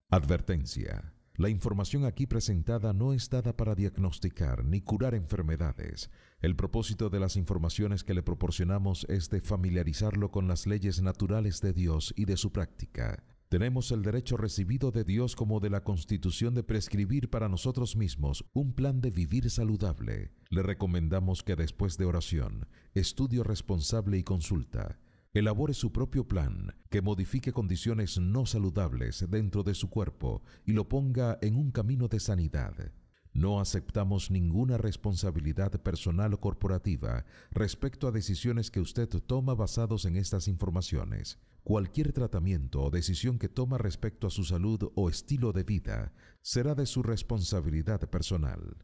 Advertencia. La información aquí presentada no es dada para diagnosticar ni curar enfermedades. El propósito de las informaciones que le proporcionamos es de familiarizarlo con las leyes naturales de Dios y de su práctica. Tenemos el derecho recibido de Dios como de la Constitución de prescribir para nosotros mismos un plan de vivir saludable. Le recomendamos que después de oración, estudio responsable y consulta, elabore su propio plan, que modifique condiciones no saludables dentro de su cuerpo y lo ponga en un camino de sanidad. No aceptamos ninguna responsabilidad personal o corporativa respecto a decisiones que usted toma basados en estas informaciones. Cualquier tratamiento o decisión que toma respecto a su salud o estilo de vida será de su responsabilidad personal.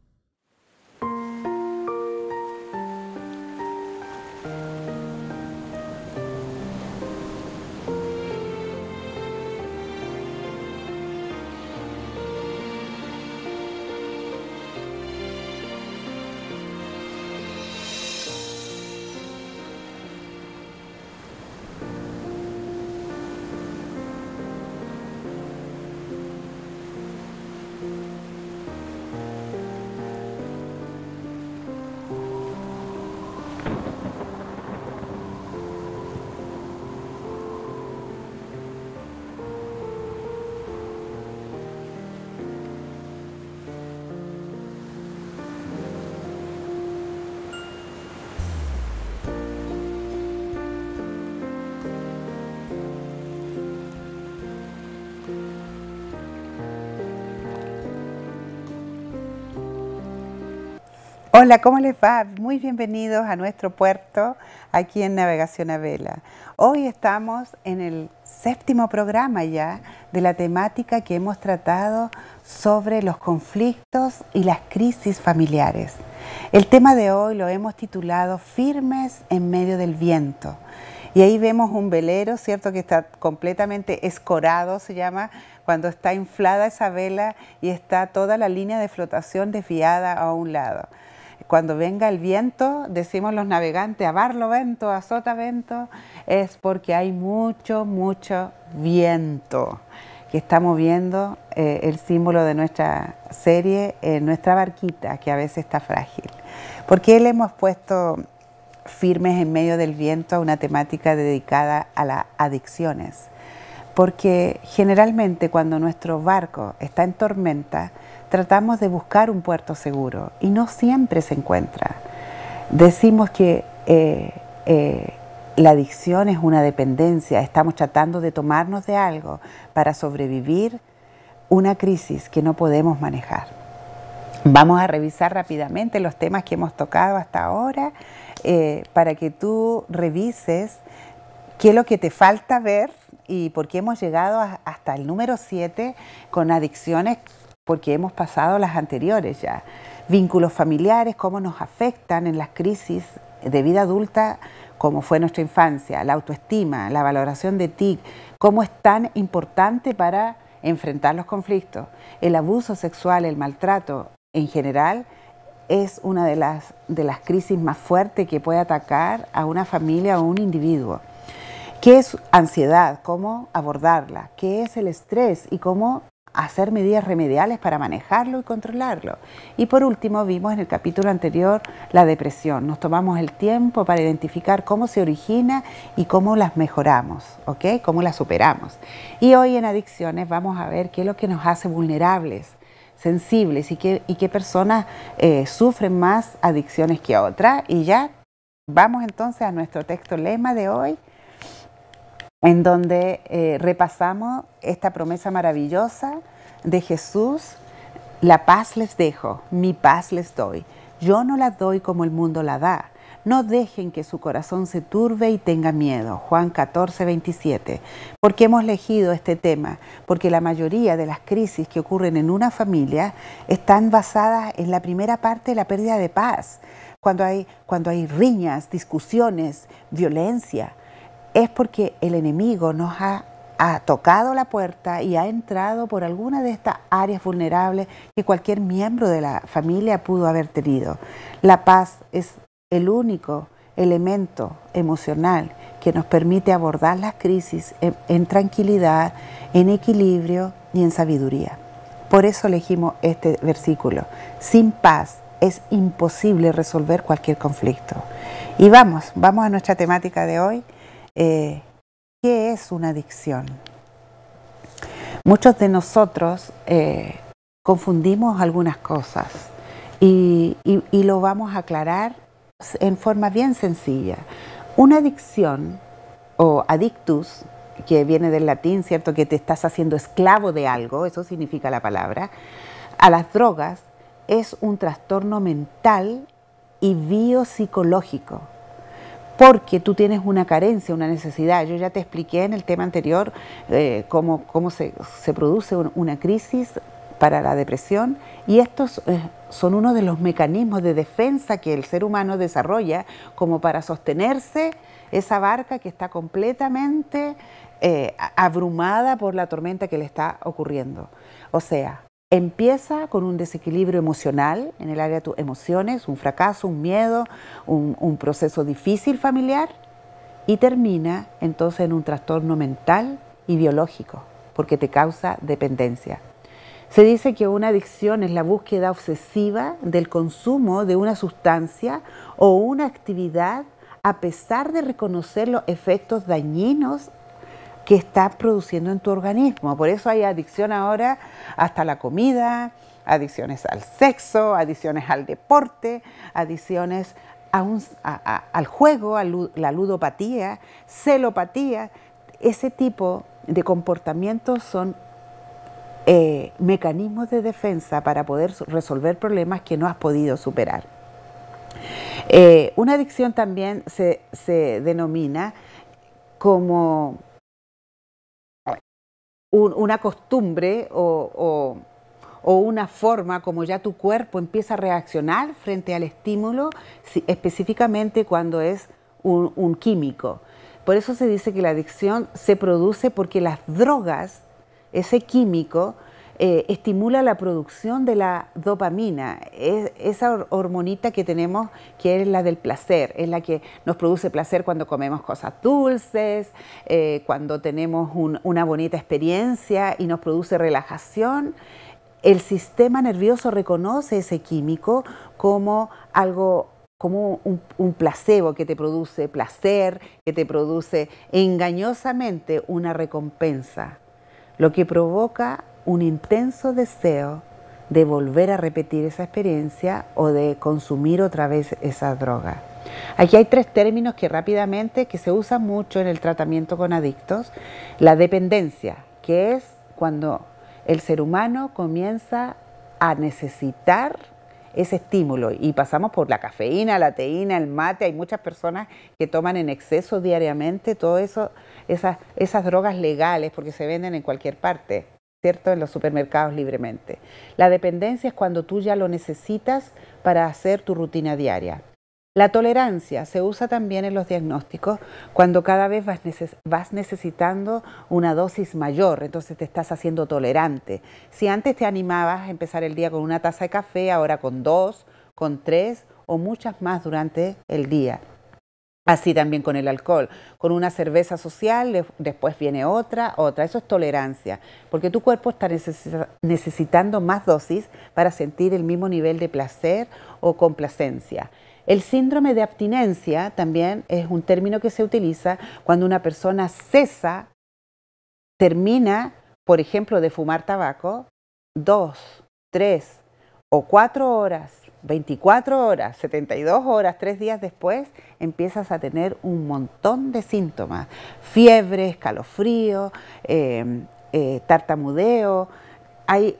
Hola, ¿cómo les va? Muy bienvenidos a nuestro puerto aquí en Navegación a Vela. Hoy estamos en el 7º programa ya de la temática que hemos tratado sobre los conflictos y las crisis familiares. El tema de hoy lo hemos titulado Firmes en medio del viento. Y ahí vemos un velero, ¿cierto?, que está completamente escorado, se llama, cuando está inflada esa vela y está toda la línea de flotación desviada a un lado. Cuando venga el viento, decimos los navegantes, a barlo vento, a sota vento, es porque hay mucho viento que está moviendo el símbolo de nuestra serie, nuestra barquita, que a veces está frágil. ¿Por qué le hemos puesto Firmes en medio del viento a una temática dedicada a las adicciones? Porque generalmente cuando nuestro barco está en tormenta, tratamos de buscar un puerto seguro y no siempre se encuentra. Decimos que la adicción es una dependencia, estamos tratando de tomarnos de algo para sobrevivir una crisis que no podemos manejar. Vamos a revisar rápidamente los temas que hemos tocado hasta ahora para que tú revises qué es lo que te falta ver y por qué hemos llegado hasta el número 7 con adicciones, porque hemos pasado las anteriores ya. Vínculos familiares, cómo nos afectan en las crisis de vida adulta, como fue nuestra infancia, la autoestima, la valoración de ti, cómo es tan importante para enfrentar los conflictos. El abuso sexual, el maltrato en general, es una de las crisis más fuertes que puede atacar a una familia o a un individuo. ¿Qué es ansiedad? ¿Cómo abordarla? ¿Qué es el estrés? Y cómo hacer medidas remediales para manejarlo y controlarlo. Y por último, vimos en el capítulo anterior la depresión. Nos tomamos el tiempo para identificar cómo se origina y cómo las mejoramos, ¿ok? Cómo las superamos. Y hoy en Adicciones vamos a ver qué es lo que nos hace vulnerables, sensibles y qué personas sufren más adicciones que otras. Y ya vamos entonces a nuestro texto lema de hoy, en donde repasamos esta promesa maravillosa de Jesús: la paz les dejo, mi paz les doy. Yo no la doy como el mundo la da. No dejen que su corazón se turbe y tenga miedo. Juan 14, 27. ¿Por qué hemos elegido este tema? Porque la mayoría de las crisis que ocurren en una familia están basadas en la primera parte de la pérdida de paz. Cuando hay riñas, discusiones, violencia, es porque el enemigo nos ha tocado la puerta y ha entrado por alguna de estas áreas vulnerables que cualquier miembro de la familia pudo haber tenido. La paz es el único elemento emocional que nos permite abordar las crisis en tranquilidad, en equilibrio y en sabiduría. Por eso elegimos este versículo. Sin paz es imposible resolver cualquier conflicto. Y vamos a nuestra temática de hoy. ¿Qué es una adicción? Muchos de nosotros confundimos algunas cosas y lo vamos a aclarar en forma bien sencilla. Una adicción o adictus, que viene del latín, ¿cierto? Que te estás haciendo esclavo de algo, eso significa la palabra, a las drogas, es un trastorno mental y biopsicológico, porque tú tienes una carencia, una necesidad. Yo ya te expliqué en el tema anterior cómo se produce una crisis para la depresión, y estos son uno de los mecanismos de defensa que el ser humano desarrolla como para sostenerse esa barca que está completamente abrumada por la tormenta que le está ocurriendo. O sea, empieza con un desequilibrio emocional en el área de tus emociones, un fracaso, un miedo, un proceso difícil familiar, y termina entonces en un trastorno mental y biológico, porque te causa dependencia. Se dice que una adicción es la búsqueda obsesiva del consumo de una sustancia o una actividad a pesar de reconocer los efectos dañinos que está produciendo en tu organismo. Por eso hay adicción ahora hasta a la comida, adicciones al sexo, adicciones al deporte, adicciones al juego, a la ludopatía, celopatía. Ese tipo de comportamientos son mecanismos de defensa para poder resolver problemas que no has podido superar. Una adicción también se denomina como una costumbre o una forma como ya tu cuerpo empieza a reaccionar frente al estímulo, específicamente cuando es un químico. Por eso se dice que la adicción se produce porque las drogas, ese químico, estimula la producción de la dopamina, esa hormonita que tenemos, que es la del placer, es la que nos produce placer cuando comemos cosas dulces, cuando tenemos una bonita experiencia y nos produce relajación. El sistema nervioso reconoce ese químico como algo, como un placebo que te produce placer, que te produce engañosamente una recompensa, lo que provoca un intenso deseo de volver a repetir esa experiencia o de consumir otra vez esa droga. Aquí hay tres términos que rápidamente que se usan mucho en el tratamiento con adictos. La dependencia, que es cuando el ser humano comienza a necesitar ese estímulo y pasamos por la cafeína, la teína, el mate. Hay muchas personas que toman en exceso diariamente todo eso, esas drogas legales, porque se venden en cualquier parte, ¿cierto? En los supermercados libremente. La dependencia es cuando tú ya lo necesitas para hacer tu rutina diaria. La tolerancia se usa también en los diagnósticos cuando cada vez vas necesitando una dosis mayor, entonces te estás haciendo tolerante. Si antes te animabas a empezar el día con una taza de café, ahora con 2, con 3 o muchas más durante el día. Así también con el alcohol, con una cerveza social, después viene otra, eso es tolerancia, porque tu cuerpo está necesitando más dosis para sentir el mismo nivel de placer o complacencia. El síndrome de abstinencia también es un término que se utiliza cuando una persona termina, por ejemplo, de fumar tabaco, 2, 3 o 4 horas, 24 horas, 72 horas, 3 días después, empiezas a tener un montón de síntomas. Fiebre, escalofrío, tartamudeo. Hay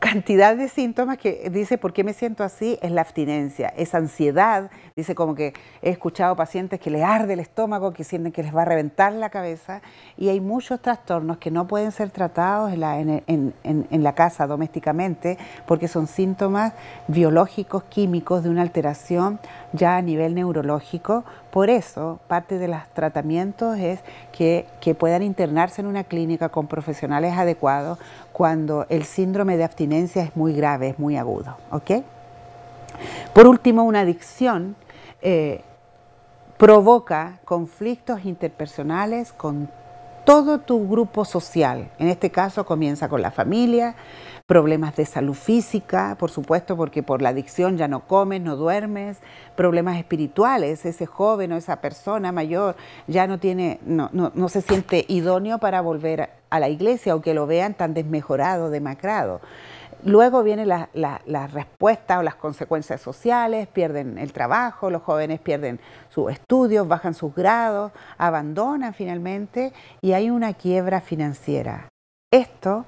cantidad de síntomas que dice, ¿por qué me siento así? Es la abstinencia, es ansiedad. Dice como que he escuchado pacientes que les arde el estómago, que sienten que les va a reventar la cabeza, y hay muchos trastornos que no pueden ser tratados en la casa domésticamente porque son síntomas biológicos, químicos de una alteración ya a nivel neurológico. Por eso, parte de los tratamientos es que puedan internarse en una clínica con profesionales adecuados cuando el síndrome de abstinencia es muy grave, es muy agudo, ¿ok? Por último, una adicción provoca conflictos interpersonales con todo tu grupo social. En este caso comienza con la familia, problemas de salud física, por supuesto, porque por la adicción ya no comes, no duermes, problemas espirituales, ese joven o esa persona mayor ya no se siente idóneo para volver a la iglesia o que lo vean tan desmejorado, demacrado. Luego viene la respuesta o las consecuencias sociales, pierden el trabajo, los jóvenes pierden sus estudios, bajan sus grados, abandonan finalmente y hay una quiebra financiera. Esto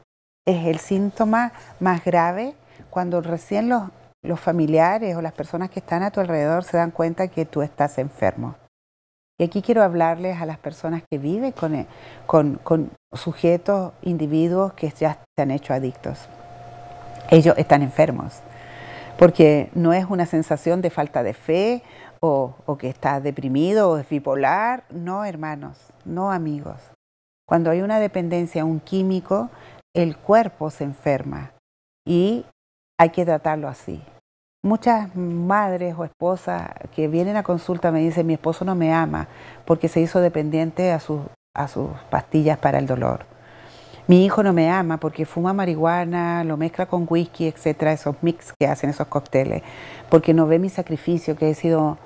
es el síntoma más grave cuando recién los familiares o las personas que están a tu alrededor se dan cuenta que tú estás enfermo. Y aquí quiero hablarles a las personas que viven con sujetos, individuos que ya se han hecho adictos. Ellos están enfermos, porque no es una sensación de falta de fe o que estás deprimido o es bipolar. No, hermanos, no, amigos. Cuando hay una dependencia a un químico, el cuerpo se enferma y hay que tratarlo así. Muchas madres o esposas que vienen a consulta me dicen: mi esposo no me ama porque se hizo dependiente a sus pastillas para el dolor. Mi hijo no me ama porque fuma marihuana, lo mezcla con whisky, etcétera, esos mix que hacen, esos cócteles, porque no ve mi sacrificio, que he sido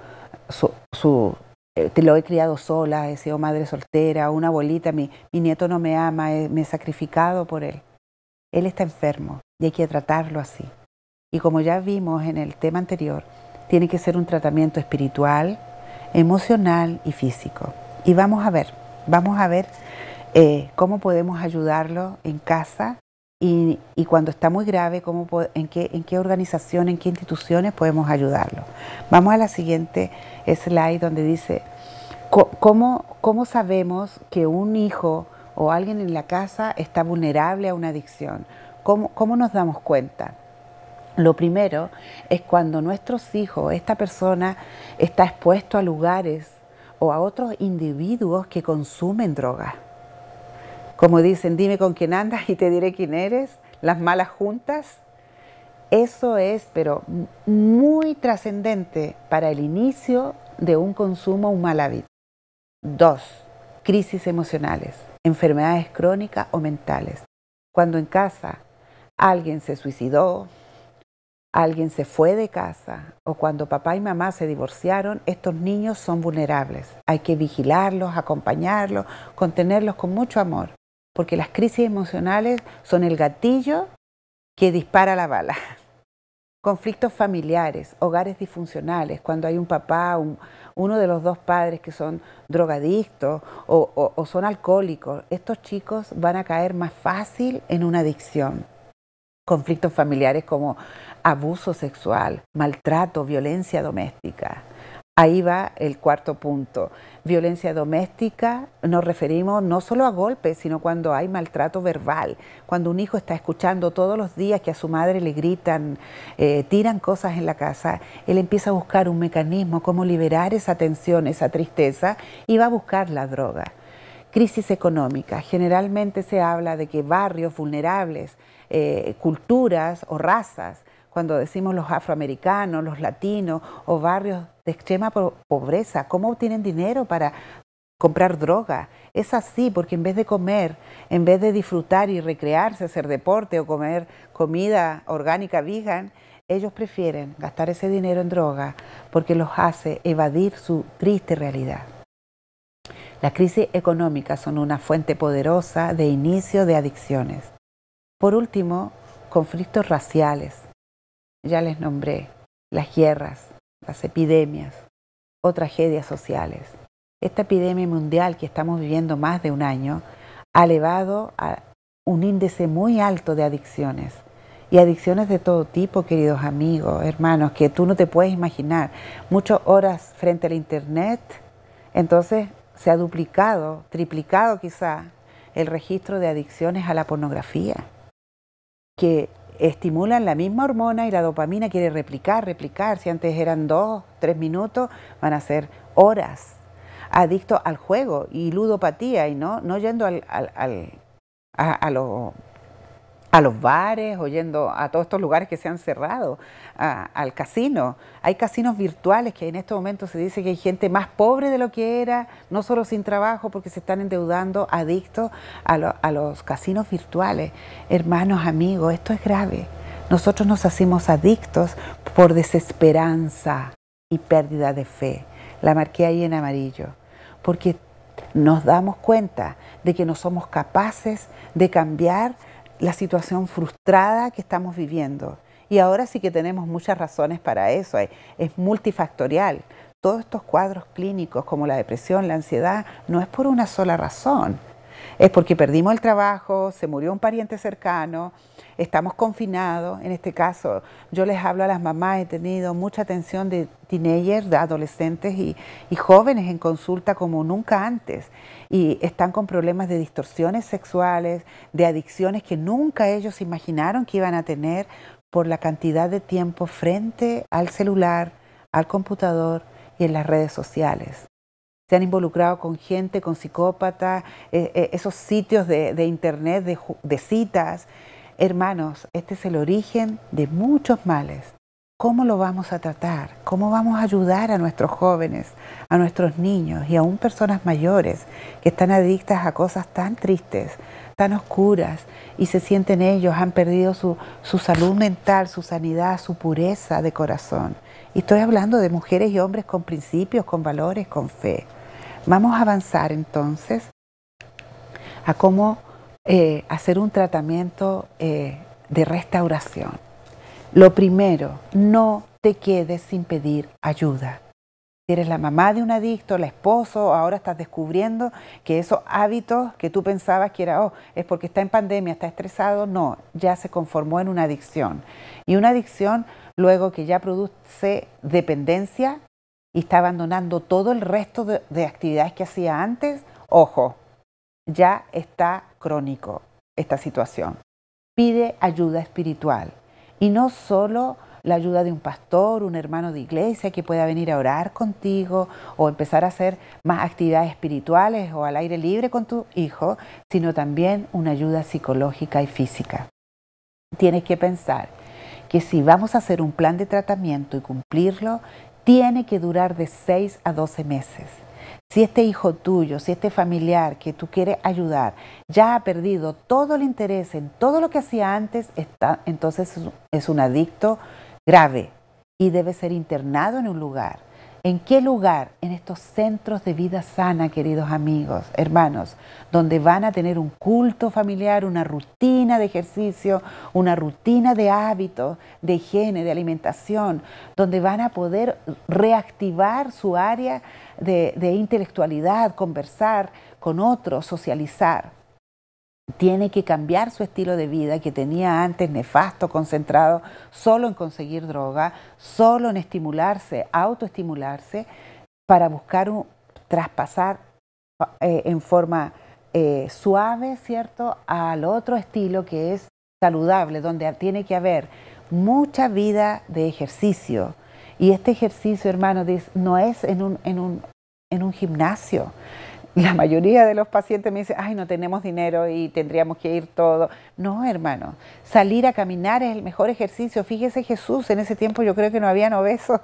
lo he criado sola, he sido madre soltera, una abuelita, mi nieto no me ama, me he sacrificado por él. Él está enfermo y hay que tratarlo así. Y como ya vimos en el tema anterior, tiene que ser un tratamiento espiritual, emocional y físico. Y vamos a ver cómo podemos ayudarlo en casa y cuando está muy grave, en qué organización, en qué instituciones podemos ayudarlo. Vamos a la siguiente slide donde dice cómo sabemos que un hijo o alguien en la casa está vulnerable a una adicción. ¿Cómo nos damos cuenta? Lo primero es cuando nuestros hijos, esta persona está expuesto a lugares o a otros individuos que consumen drogas. Como dicen: dime con quién andas y te diré quién eres, las malas juntas. Eso es, pero muy trascendente para el inicio de un consumo, un mal hábito. 2, crisis emocionales, enfermedades crónicas o mentales. Cuando en casa alguien se suicidó, alguien se fue de casa o cuando papá y mamá se divorciaron, estos niños son vulnerables. Hay que vigilarlos, acompañarlos, contenerlos con mucho amor. Porque las crisis emocionales son el gatillo que dispara la bala. Conflictos familiares, hogares disfuncionales, cuando hay un papá, uno de los dos padres que son drogadictos o son alcohólicos, estos chicos van a caer más fácil en una adicción. Conflictos familiares como abuso sexual, maltrato, violencia doméstica. Ahí va el cuarto punto. Violencia doméstica, nos referimos no solo a golpes, sino cuando hay maltrato verbal. Cuando un hijo está escuchando todos los días que a su madre le gritan, tiran cosas en la casa, él empieza a buscar un mecanismo, cómo liberar esa tensión, esa tristeza, y va a buscar la droga. Crisis económica. Generalmente se habla de que barrios vulnerables, culturas o razas, cuando decimos los afroamericanos, los latinos o barrios de extrema pobreza, ¿cómo obtienen dinero para comprar droga? Es así porque en vez de comer, en vez de disfrutar y recrearse, hacer deporte o comer comida orgánica vegan, ellos prefieren gastar ese dinero en droga porque los hace evadir su triste realidad. Las crisis económicas son una fuente poderosa de inicio de adicciones. Por último, conflictos raciales. Ya les nombré las guerras, las epidemias o tragedias sociales. Esta epidemia mundial que estamos viviendo más de un año ha elevado a un índice muy alto de adicciones. Y adicciones de todo tipo, queridos amigos, hermanos, que tú no te puedes imaginar. Muchas horas frente al internet, entonces se ha duplicado, triplicado quizá, el registro de adicciones a la pornografía, que estimulan la misma hormona y la dopamina quiere replicar. Si antes eran 2, 3 minutos, van a ser horas. Adicto al juego y ludopatía y no yendo a a los bares, o yendo a todos estos lugares que se han cerrado, al casino. Hay casinos virtuales que en este momento se dice que hay gente más pobre de lo que era, no solo sin trabajo, porque se están endeudando, adictos a los casinos virtuales. Hermanos, amigos, esto es grave. Nosotros nos hacemos adictos por desesperanza y pérdida de fe. La marqué ahí en amarillo, porque nos damos cuenta de que no somos capaces de cambiar la situación frustrada que estamos viviendo. Y ahora sí que tenemos muchas razones para eso, es multifactorial. Todos estos cuadros clínicos como la depresión, la ansiedad, no es por una sola razón. Es porque perdimos el trabajo, se murió un pariente cercano, estamos confinados. En este caso, yo les hablo a las mamás, he tenido mucha atención de teenagers, de adolescentes y jóvenes en consulta como nunca antes. Y están con problemas de distorsiones sexuales, de adicciones que nunca ellos imaginaron que iban a tener por la cantidad de tiempo frente al celular, al computador y en las redes sociales. Se han involucrado con gente, con psicópatas, esos sitios de internet, de citas. Hermanos, este es el origen de muchos males. ¿Cómo lo vamos a tratar? ¿Cómo vamos a ayudar a nuestros jóvenes, a nuestros niños y aún personas mayores que están adictas a cosas tan tristes, tan oscuras y se sienten ellos, han perdido su salud mental, su sanidad, su pureza de corazón? Y estoy hablando de mujeres y hombres con principios, con valores, con fe. Vamos a avanzar entonces a cómo hacer un tratamiento de restauración. Lo primero, no te quedes sin pedir ayuda. Si eres la mamá de un adicto, la esposa, ahora estás descubriendo que esos hábitos que tú pensabas que era, es porque está en pandemia, está estresado, no, ya se conformó en una adicción. Y una adicción, luego que ya produce dependencia y está abandonando todo el resto de actividades que hacía antes, ojo, ya está crónico esta situación. Pide ayuda espiritual y no solo la ayuda de un pastor, un hermano de iglesia que pueda venir a orar contigo o empezar a hacer más actividades espirituales o al aire libre con tu hijo, sino también una ayuda psicológica y física. Tienes que pensar que si vamos a hacer un plan de tratamiento y cumplirlo, tiene que durar de 6 a 12 meses. Si este hijo tuyo, si este familiar que tú quieres ayudar ya ha perdido todo el interés en todo lo que hacía antes, entonces es un adicto grave y debe ser internado en un lugar. ¿En qué lugar? En estos centros de vida sana, queridos amigos, hermanos, donde van a tener un culto familiar, una rutina de ejercicio, una rutina de hábitos, de higiene, de alimentación, donde van a poder reactivar su área de intelectualidad, conversar con otros, socializar. Tiene que cambiar su estilo de vida que tenía antes nefasto, concentrado solo en conseguir droga, solo en estimularse, autoestimularse, para buscar traspasar en forma suave, ¿cierto?, al otro estilo que es saludable, donde tiene que haber mucha vida de ejercicio. Y este ejercicio, hermano, no es en un gimnasio. La mayoría de los pacientes me dicen, ay, no tenemos dinero y tendríamos que ir todo. No, hermano, salir a caminar es el mejor ejercicio. Fíjese Jesús, en ese tiempo yo creo que no habían obesos,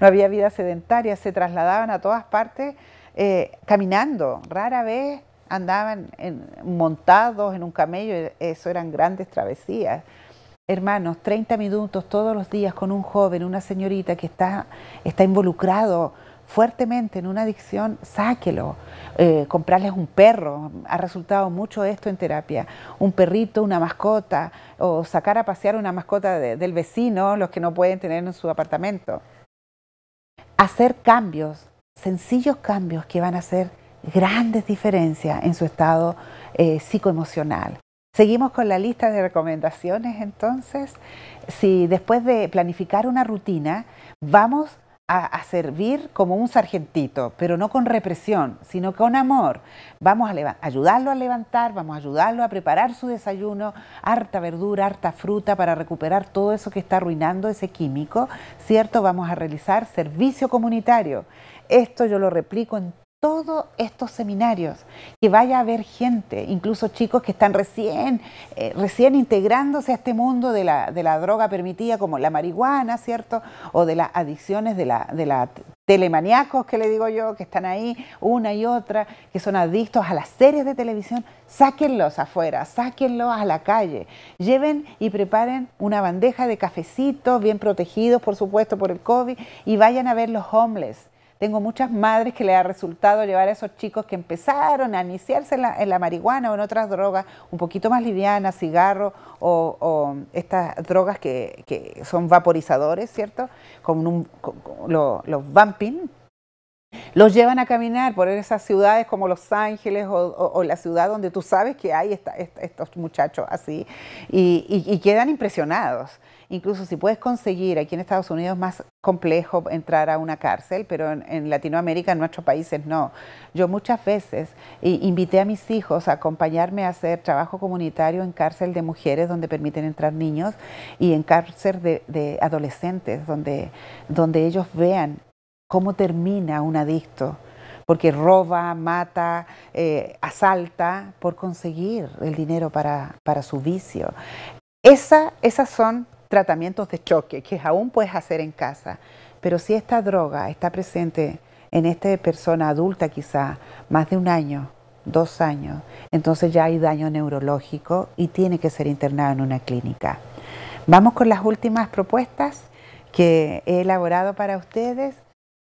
no había vida sedentaria, se trasladaban a todas partes caminando. Rara vez andaban montados en un camello, eso eran grandes travesías. Hermanos, 30 minutos todos los días con un joven, una señorita que está involucrado fuertemente en una adicción, sáquelo. Comprarles un perro, ha resultado mucho esto en terapia, un perrito, una mascota, o sacar a pasear una mascota del vecino, los que no pueden tener en su apartamento. Hacer cambios, sencillos cambios que van a hacer grandes diferencias en su estado psicoemocional. Seguimos con la lista de recomendaciones entonces. Si después de planificar una rutina, vamos a servir como un sargentito, pero no con represión, sino con amor. Vamos a ayudarlo a levantar, vamos a ayudarlo a preparar su desayuno, harta verdura, harta fruta para recuperar todo eso que está arruinando ese químico, ¿cierto? Vamos a realizar servicio comunitario. Esto yo lo replico en todos estos seminarios, que vaya a haber gente, incluso chicos que están recién integrándose a este mundo de la droga permitida, como la marihuana, ¿cierto? O de las adicciones de la telemaníacos, que le digo yo, que están ahí una y otra, que son adictos a las series de televisión. Sáquenlos afuera, sáquenlos a la calle, lleven y preparen una bandeja de cafecitos bien protegidos, por supuesto, por el COVID, y vayan a ver los homeless. Tengo muchas madres que les ha resultado llevar a esos chicos que empezaron a iniciarse en la marihuana o en otras drogas un poquito más livianas, cigarros o estas drogas que son vaporizadores, ¿cierto? Como los vamping. Los llevan a caminar por esas ciudades como Los Ángeles o la ciudad donde tú sabes que hay estos muchachos así y quedan impresionados. Incluso si puedes conseguir, aquí en Estados Unidos es más complejo entrar a una cárcel, pero en Latinoamérica, en nuestros países no. Yo muchas veces invité a mis hijos a acompañarme a hacer trabajo comunitario en cárcel de mujeres donde permiten entrar niños y en cárcel de adolescentes donde ellos vean cómo termina un adicto, porque roba, mata, asalta por conseguir el dinero para su vicio. Esas son tratamientos de choque que aún puedes hacer en casa, pero si esta droga está presente en esta persona adulta quizá más de 1 año, 2 años, entonces ya hay daño neurológico y tiene que ser internado en una clínica. Vamos con las últimas propuestas que he elaborado para ustedes.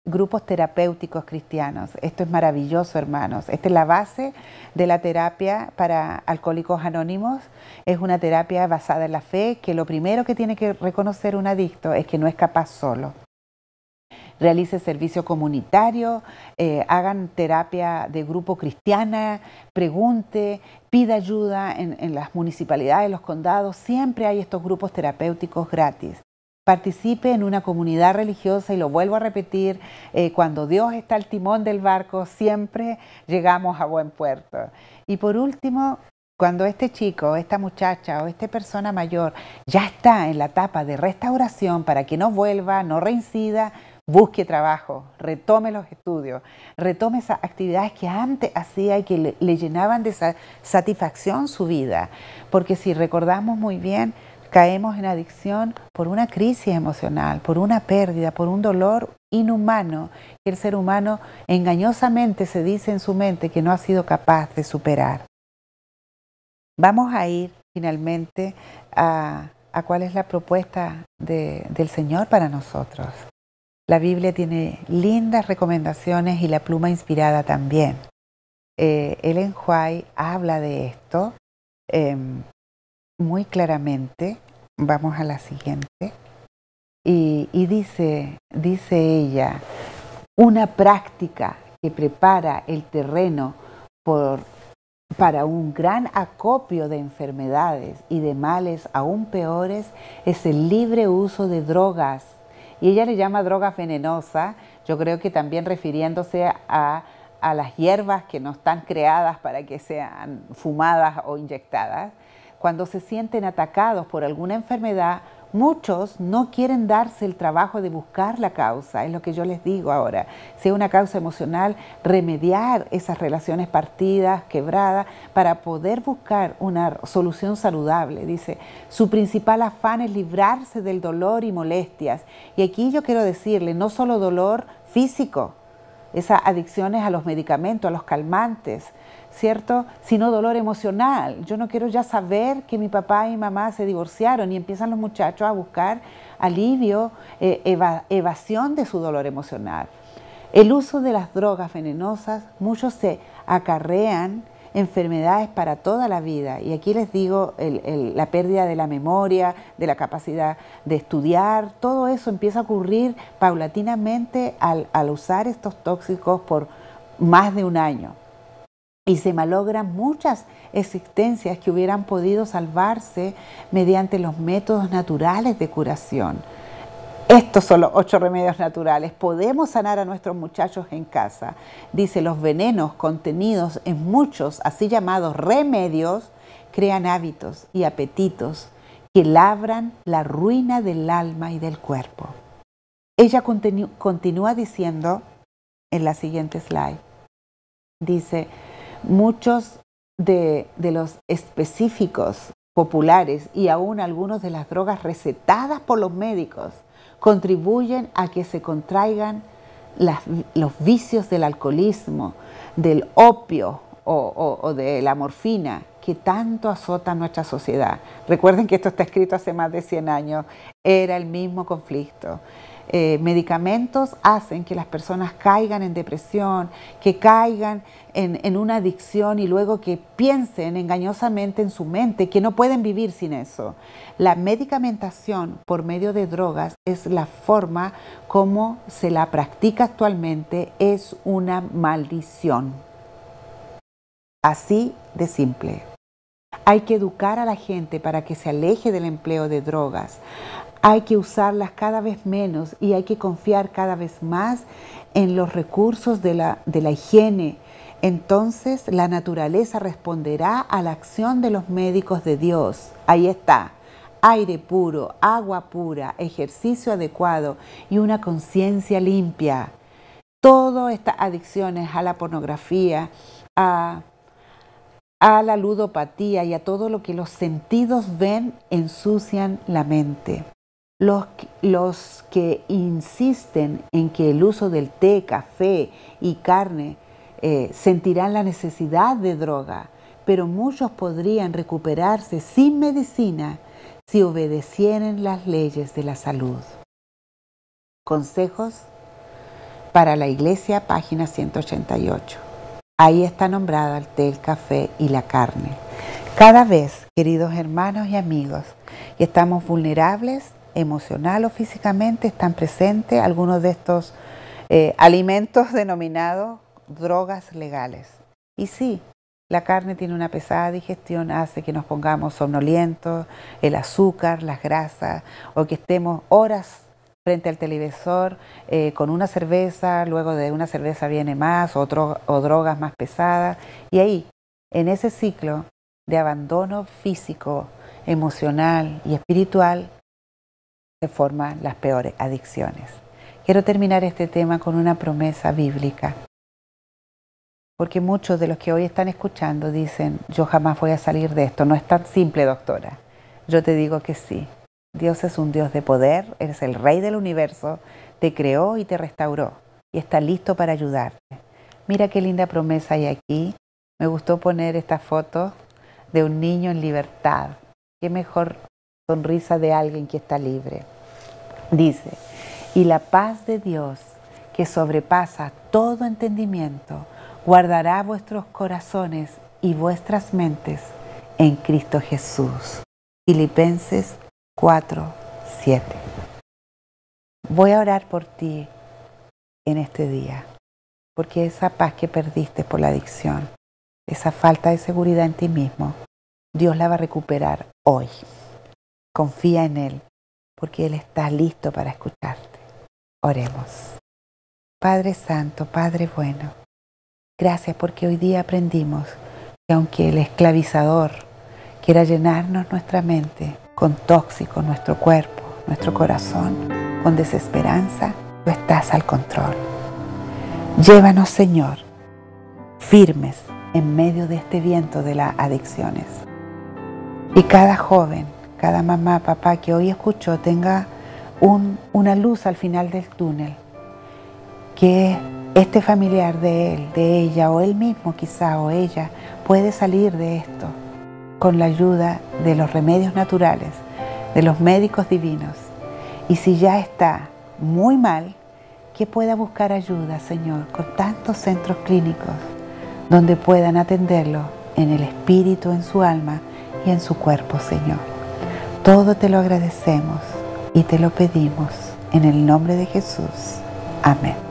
Grupos terapéuticos cristianos. Esto es maravilloso, hermanos. Esta es la base de la terapia para Alcohólicos Anónimos. Es una terapia basada en la fe, que lo primero que tiene que reconocer un adicto es que no es capaz solo. Realice servicio comunitario, hagan terapia de grupo cristiana, pregunte, pida ayuda en las municipalidades, los condados. Siempre hay estos grupos terapéuticos gratis. Participe en una comunidad religiosa y lo vuelvo a repetir, cuando Dios está al timón del barco, siempre llegamos a buen puerto. Y por último, cuando este chico, esta muchacha o esta persona mayor ya está en la etapa de restauración para que no vuelva, no reincida, busque trabajo, retome los estudios, retome esas actividades que antes hacía y que le llenaban de satisfacción su vida. Porque si recordamos muy bien, caemos en adicción por una crisis emocional, por una pérdida, por un dolor inhumano que el ser humano engañosamente se dice en su mente que no ha sido capaz de superar. Vamos a ir finalmente a cuál es la propuesta del Señor para nosotros. La Biblia tiene lindas recomendaciones y la pluma inspirada también. Ellen White habla de esto muy claramente. Vamos a la siguiente. Y dice ella, una práctica que prepara el terreno para un gran acopio de enfermedades y de males aún peores es el libre uso de drogas. Y ella le llama drogas venenosas, yo creo que también refiriéndose a las hierbas que no están creadas para que sean fumadas o inyectadas. Cuando se sienten atacados por alguna enfermedad, muchos no quieren darse el trabajo de buscar la causa, es lo que yo les digo ahora. Si es una causa emocional, remediar esas relaciones partidas, quebradas, para poder buscar una solución saludable. Dice, su principal afán es librarse del dolor y molestias. Y aquí yo quiero decirle, no solo dolor físico, esas adicciones a los medicamentos, a los calmantes, ¿cierto? Sino dolor emocional. Yo no quiero ya saber que mi papá y mi mamá se divorciaron y empiezan los muchachos a buscar alivio, evasión de su dolor emocional. El uso de las drogas venenosas, muchos se acarrean enfermedades para toda la vida. Y aquí les digo, la pérdida de la memoria, de la capacidad de estudiar, todo eso empieza a ocurrir paulatinamente al usar estos tóxicos por más de 1 año. Y se malogran muchas existencias que hubieran podido salvarse mediante los métodos naturales de curación. Estos son los 8 remedios naturales. Podemos sanar a nuestros muchachos en casa. Dice, los venenos contenidos en muchos así llamados remedios crean hábitos y apetitos que labran la ruina del alma y del cuerpo. Ella continúa diciendo en la siguiente slide, Dice, muchos de los específicos populares y aún algunos de las drogas recetadas por los médicos contribuyen a que se contraigan los vicios del alcoholismo, del opio o de la morfina que tanto azotan nuestra sociedad. Recuerden que esto está escrito hace más de 100 años, era el mismo conflicto. Medicamentos hacen que las personas caigan en depresión, que caigan en una adicción y luego que piensen engañosamente en su mente que no pueden vivir sin eso. La medicamentación por medio de drogas es la forma como se la practica actualmente, es una maldición. Así de simple. Hay que educar a la gente para que se aleje del empleo de drogas. Hay que usarlas cada vez menos y hay que confiar cada vez más en los recursos de la higiene. Entonces la naturaleza responderá a la acción de los médicos de Dios. Ahí está. Aire puro, agua pura, ejercicio adecuado y una conciencia limpia. Todas estas adicciones a la pornografía, a la ludopatía y a todo lo que los sentidos ven ensucian la mente. Los que insisten en que el uso del té, café y carne sentirán la necesidad de droga, pero muchos podrían recuperarse sin medicina si obedecieran las leyes de la salud. Consejos para la Iglesia, página 188. Ahí está nombrada el té, el café y la carne. Cada vez, queridos hermanos y amigos, que estamos vulnerables, emocional o físicamente, están presentes algunos de estos alimentos denominados drogas legales. Y sí, la carne tiene una pesada digestión, hace que nos pongamos somnolientos, el azúcar, las grasas, o que estemos horas frente al televisor con una cerveza, luego de una cerveza viene más, o drogas más pesadas. Y ahí, en ese ciclo de abandono físico, emocional y espiritual, se forman las peores adicciones. Quiero terminar este tema con una promesa bíblica, porque muchos de los que hoy están escuchando dicen, yo jamás voy a salir de esto. No es tan simple, doctora. Yo te digo que sí. Dios es un Dios de poder, eres el Rey del universo, te creó y te restauró y está listo para ayudarte. Mira qué linda promesa hay aquí. Me gustó poner esta foto de un niño en libertad. Qué mejor sonrisa de alguien que está libre. Dice, y la paz de Dios, que sobrepasa todo entendimiento, guardará vuestros corazones y vuestras mentes en Cristo Jesús. Filipenses 4:7. Voy a orar por ti en este día, porque esa paz que perdiste por la adicción, esa falta de seguridad en ti mismo, Dios la va a recuperar hoy. Confía en Él, porque Él está listo para escucharte. Oremos. Padre Santo, Padre bueno, gracias porque hoy día aprendimos que aunque el esclavizador quiera llenarnos nuestra mente con tóxicos, nuestro cuerpo, nuestro corazón, con desesperanza, tú estás al control. Llévanos, Señor, firmes en medio de este viento de las adicciones. Y cada joven, cada mamá, papá que hoy escuchó tenga una luz al final del túnel, que este familiar de él, de ella o él mismo quizá o ella puede salir de esto con la ayuda de los remedios naturales, de los médicos divinos. Y si ya está muy mal, que pueda buscar ayuda, Señor, con tantos centros clínicos donde puedan atenderlo en el espíritu, en su alma y en su cuerpo, Señor. Todo te lo agradecemos y te lo pedimos en el nombre de Jesús. Amén.